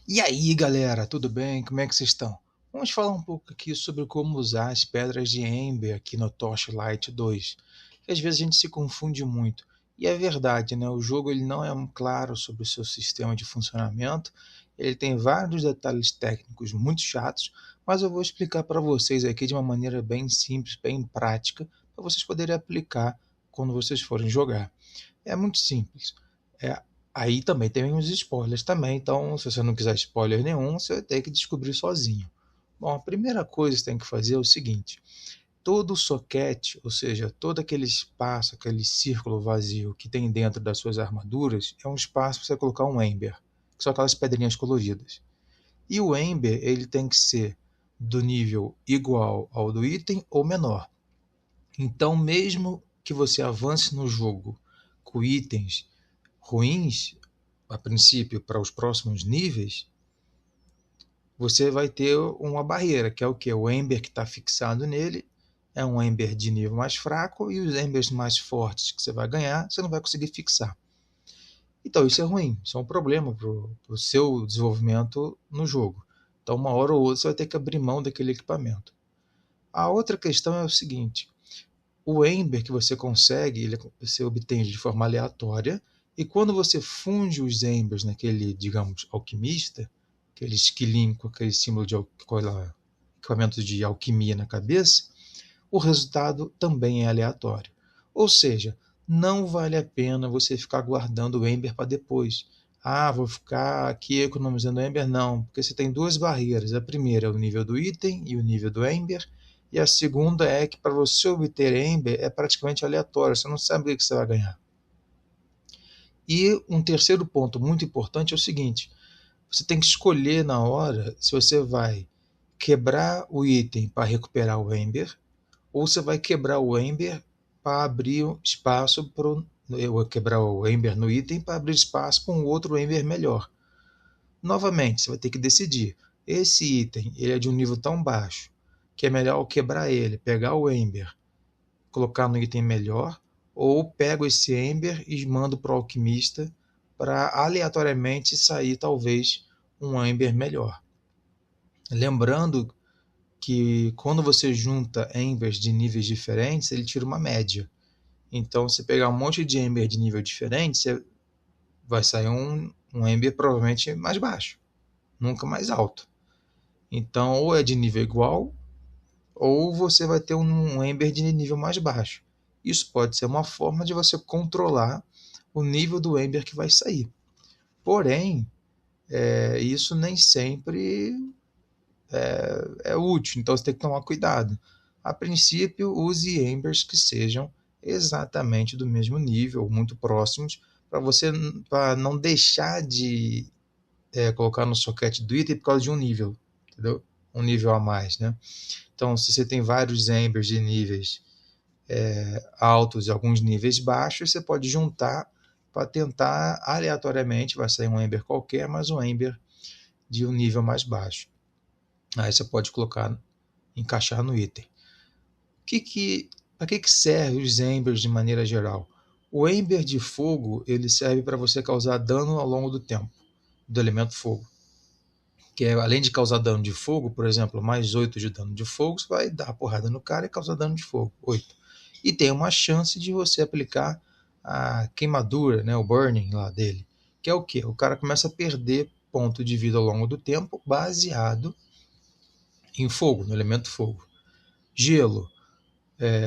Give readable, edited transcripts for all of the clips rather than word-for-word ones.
E aí, galera, tudo bem? Como é que vocês estão? Vamos falar um pouco aqui sobre como usar as pedras de Ember aqui no Torchlight 2, que às vezes a gente se confunde muito. E é verdade, né? O jogo ele não é claro sobre o seu sistema de funcionamento, ele tem vários detalhes técnicos muito chatos, mas eu vou explicar para vocês aqui de uma maneira bem simples, bem prática, para vocês poderem aplicar quando vocês forem jogar. É muito simples. É, aí também tem os spoilers também, então se você não quiser spoiler nenhum, você vai ter que descobrir sozinho. Bom, a primeira coisa que você tem que fazer é o seguinte: todo o soquete, ou seja, todo aquele espaço, aquele círculo vazio que tem dentro das suas armaduras, é um espaço para você colocar um Ember, que são aquelas pedrinhas coloridas. E o Ember ele tem que ser do nível igual ao do item ou menor. Então, mesmo que você avance no jogo com itens ruins, a princípio, para os próximos níveis, você vai ter uma barreira, que é o que? O Ember que está fixado nele é um Ember de nível mais fraco e os Embers mais fortes que você vai ganhar, você não vai conseguir fixar. Então isso é ruim, isso é um problema para o seu desenvolvimento no jogo. Então uma hora ou outra você vai ter que abrir mão daquele equipamento. A outra questão é o seguinte: o Ember que você consegue, você obtém de forma aleatória, e quando você funde os Embers naquele, digamos, alquimista, aquele esquilinho com aquele símbolo de equipamento de alquimia na cabeça, o resultado também é aleatório. Ou seja, não vale a pena você ficar guardando o Ember para depois. Ah, vou ficar aqui economizando Ember? Não, porque você tem duas barreiras. A primeira é o nível do item e o nível do Ember, e a segunda é que para você obter Ember é praticamente aleatório, você não sabe o que você vai ganhar. E um terceiro ponto muito importante é o seguinte: você tem que escolher na hora se você vai quebrar o item para recuperar o Ember, ou você vai quebrar o Ember para abrir espaço para quebrar o Ember no item para abrir espaço para um outro Ember melhor. Novamente, você vai ter que decidir. Esse item ele é de um nível tão baixo que é melhor quebrar ele, pegar o Ember, colocar no item melhor, ou pego esse Ember e mando para o alquimista para aleatoriamente sair talvez um Ember melhor. Lembrando que quando você junta Embers de níveis diferentes, ele tira uma média. Então, se pegar um monte de Ember de nível diferente, você vai sair um Ember provavelmente mais baixo, nunca mais alto. Então, ou é de nível igual, ou você vai ter um Ember de nível mais baixo. Isso pode ser uma forma de você controlar o nível do Ember que vai sair. Porém, isso nem sempre é útil, então você tem que tomar cuidado. A princípio, use Embers que sejam exatamente do mesmo nível, muito próximos, para você pra não deixar de colocar no socket do item por causa de um nível, entendeu? Um nível a mais, né? Então, se você tem vários Embers de níveis altos e alguns níveis baixos, você pode juntar para tentar aleatoriamente, vai sair um Ember qualquer, mas um Ember de um nível mais baixo. Aí você pode colocar, encaixar no item. Para que serve os Embers de maneira geral? O Ember de fogo ele serve para você causar dano ao longo do tempo, do elemento fogo. Que é, além de causar dano de fogo, por exemplo, mais 8 de dano de fogo, você vai dar a porrada no cara e causar dano de fogo, 8. E tem uma chance de você aplicar a queimadura, né, o burning lá dele, que é o que? O cara começa a perder ponto de vida ao longo do tempo baseado em fogo, no elemento fogo. Gelo.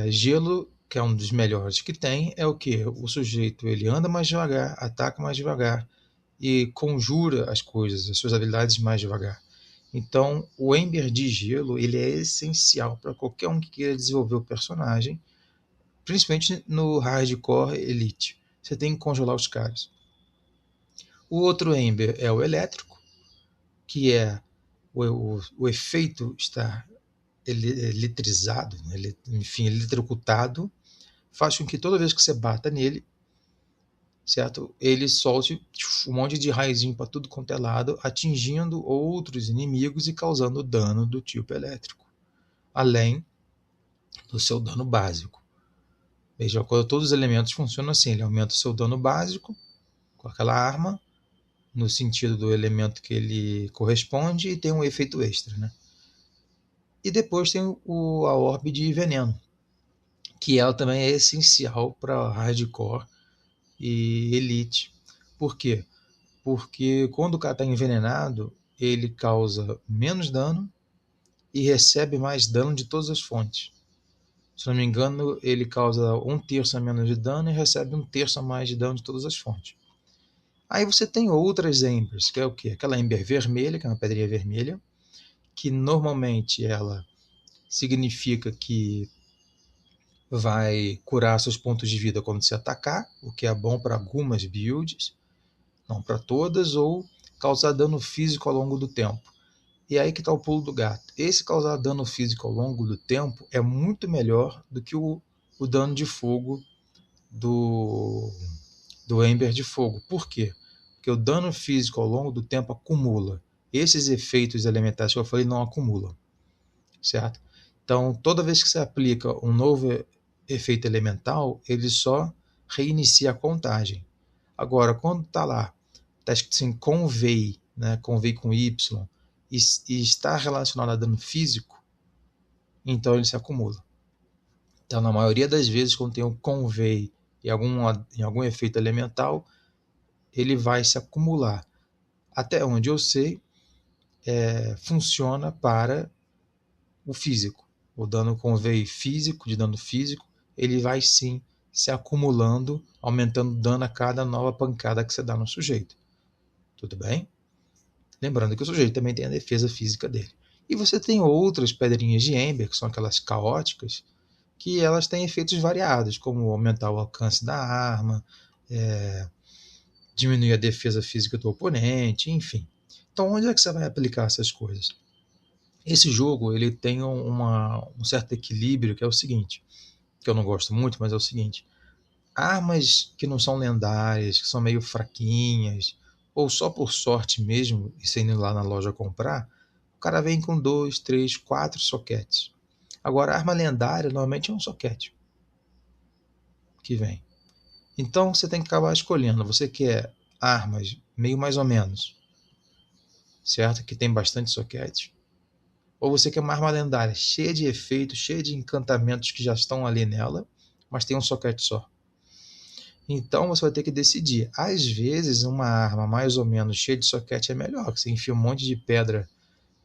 Gelo, que é um dos melhores que tem, é o que? O sujeito ele anda mais devagar, ataca mais devagar e conjura as coisas, as suas habilidades mais devagar. Então, o Ember de Gelo ele é essencial para qualquer um que queira desenvolver o personagem, principalmente no Hardcore Elite. Você tem que congelar os caras. O outro Ember é o Elétrico, que é o efeito estar eletrizado, enfim, eletrocutado, faz com que toda vez que você bata nele, certo? Ele solte um monte de raizinho para tudo quanto é lado, atingindo outros inimigos e causando dano do tipo elétrico, além do seu dano básico. Veja, quando todos os elementos funcionam assim, ele aumenta o seu dano básico com aquela arma, no sentido do elemento que ele corresponde, e tem um efeito extra, né? E depois tem a orbe de veneno, que ela também é essencial para hardcore e elite. Por quê? Porque quando o cara está envenenado, ele causa menos dano e recebe mais dano de todas as fontes. Se não me engano, ele causa 1/3 a menos de dano e recebe 1/3 a mais de dano de todas as fontes. Aí você tem outras Embers, que é o quê? Aquela Ember vermelha, que é uma pedrinha vermelha, que normalmente ela significa que vai curar seus pontos de vida quando se atacar, o que é bom para algumas builds, não para todas, ou causar dano físico ao longo do tempo. E aí que está o pulo do gato. Esse causar dano físico ao longo do tempo é muito melhor do que o dano de fogo do Ember de fogo. Por quê? Porque o dano físico ao longo do tempo acumula. Esses efeitos elementais que eu falei não acumulam, certo? Então, toda vez que você aplica um novo efeito elemental, ele só reinicia a contagem. Agora, quando está lá, está escrito assim, convey, né, convey com Y, e está relacionado a dano físico, então ele se acumula. Então, na maioria das vezes, quando tem um convey em algum efeito elemental, ele vai se acumular. Até onde eu sei, funciona para o físico. O dano convey físico, de dano físico, ele vai sim se acumulando, aumentando o dano a cada nova pancada que você dá no sujeito. Tudo bem? Lembrando que o sujeito também tem a defesa física dele. E você tem outras pedrinhas de Ember, que são aquelas caóticas, que elas têm efeitos variados, como aumentar o alcance da arma, diminuir a defesa física do oponente, enfim. Então, onde é que você vai aplicar essas coisas? Esse jogo ele tem um certo equilíbrio, que é o seguinte, que eu não gosto muito, mas é o seguinte: armas que não são lendárias, que são meio fraquinhas, ou só por sorte mesmo, e sem ir lá na loja comprar, o cara vem com 2, 3, 4 soquetes. Agora, a arma lendária normalmente é um soquete que vem. Então você tem que acabar escolhendo. Você quer armas meio mais ou menos, certo? Que tem bastante soquete. Ou você quer uma arma lendária cheia de efeitos, cheia de encantamentos que já estão ali nela, mas tem um soquete só. Então você vai ter que decidir. Às vezes, uma arma mais ou menos cheia de soquete é melhor, que você enfia um monte de pedra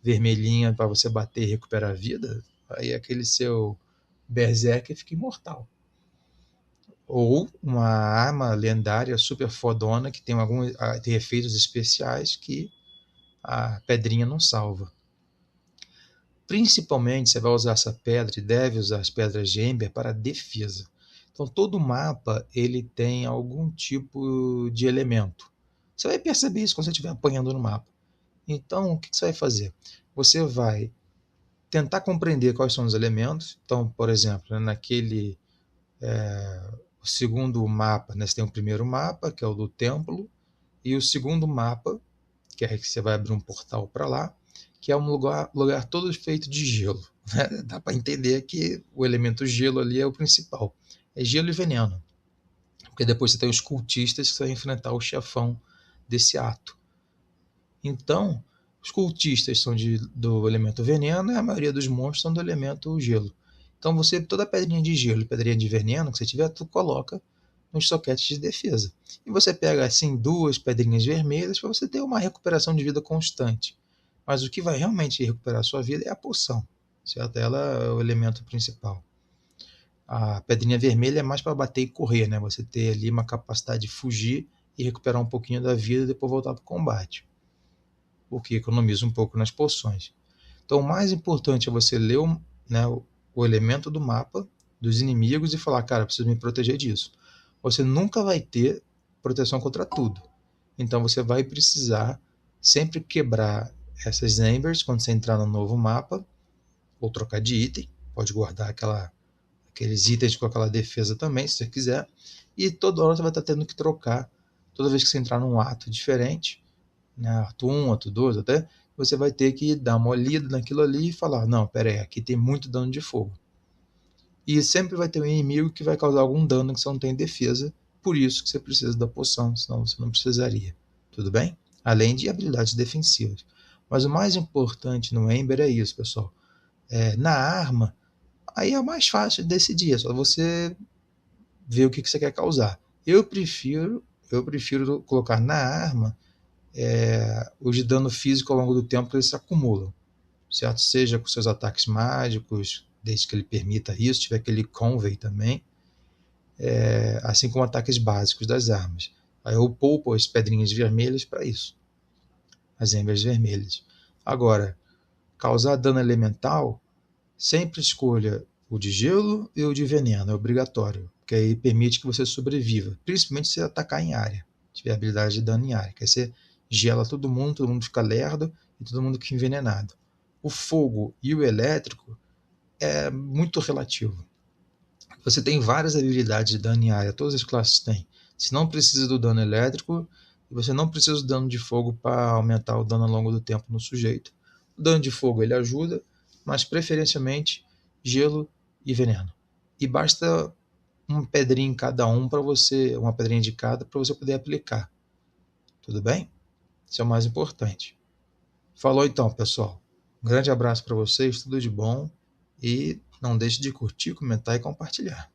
vermelhinha para você bater e recuperar a vida, aí aquele seu berserker fica imortal. Ou uma arma lendária super fodona que tem efeitos especiais que a pedrinha não salva. Principalmente você vai usar essa pedra e deve usar as pedras de Ember para defesa. Então todo mapa ele tem algum tipo de elemento. Você vai perceber isso quando você estiver apanhando no mapa. Então o que você vai fazer? Você vai tentar compreender quais são os elementos. Então, por exemplo, naquele o segundo mapa, né, você tem o primeiro mapa, que é o do templo, e o segundo mapa, que é que você vai abrir um portal para lá, que é um lugar todo feito de gelo. Né? Dá para entender que o elemento gelo ali é o principal. É gelo e veneno. Porque depois você tem os cultistas que vão enfrentar o chefão desse ato. Então, os cultistas são do elemento veneno e a maioria dos monstros são do elemento gelo. Então toda pedrinha de gelo e pedrinha de veneno que você tiver, tu coloca nos soquetes de defesa. E você pega assim 2 pedrinhas vermelhas para você ter uma recuperação de vida constante. Mas o que vai realmente recuperar a sua vida é a poção, certo? Ela é o elemento principal. A pedrinha vermelha é mais para bater e correr, né? Você ter ali uma capacidade de fugir e recuperar um pouquinho da vida e depois voltar para o combate, o que economiza um pouco nas poções. Então o mais importante é você ler o elemento do mapa, dos inimigos, e falar, cara, preciso me proteger disso. Você nunca vai ter proteção contra tudo. Então você vai precisar sempre quebrar essas embers quando você entrar no novo mapa, ou trocar de item. Pode guardar aqueles itens com aquela defesa também, se você quiser. E toda hora você vai estar tendo que trocar, toda vez que você entrar num ato diferente, né, ato 1, ato 2 até, você vai ter que dar uma olhada naquilo ali e falar, não, pera aí, aqui tem muito dano de fogo. E sempre vai ter um inimigo que vai causar algum dano que você não tem defesa, por isso que você precisa da poção, senão você não precisaria. Tudo bem? além de habilidades defensivas. Mas o mais importante no Ember é isso, pessoal. Na arma, aí é mais fácil de decidir, é só você ver o que você quer causar. Eu prefiro colocar na arma os de dano físico ao longo do tempo que eles se acumulam, certo? Seja com seus ataques mágicos, desde que ele permita isso, tiver aquele convey também, assim como ataques básicos das armas. Aí eu poupo as pedrinhas vermelhas para isso, as embers vermelhas. Agora, causar dano elemental, sempre escolha o de gelo e o de veneno, é obrigatório, porque aí permite que você sobreviva, principalmente se atacar em área, tiver habilidade de dano em área, que aí você gela todo mundo fica lerdo e todo mundo fica envenenado. O fogo e o elétrico é muito relativo. Você tem várias habilidades de dano em área, todas as classes têm. Você não precisa do dano elétrico e você não precisa do dano de fogo para aumentar o dano ao longo do tempo no sujeito. O dano de fogo ele ajuda, mas preferencialmente gelo e veneno. E basta uma pedrinha em cada um para você, uma pedrinha de cada para você poder aplicar. Tudo bem? Isso é o mais importante. Falou então, pessoal. Um grande abraço para vocês, tudo de bom e não deixe de curtir, comentar e compartilhar.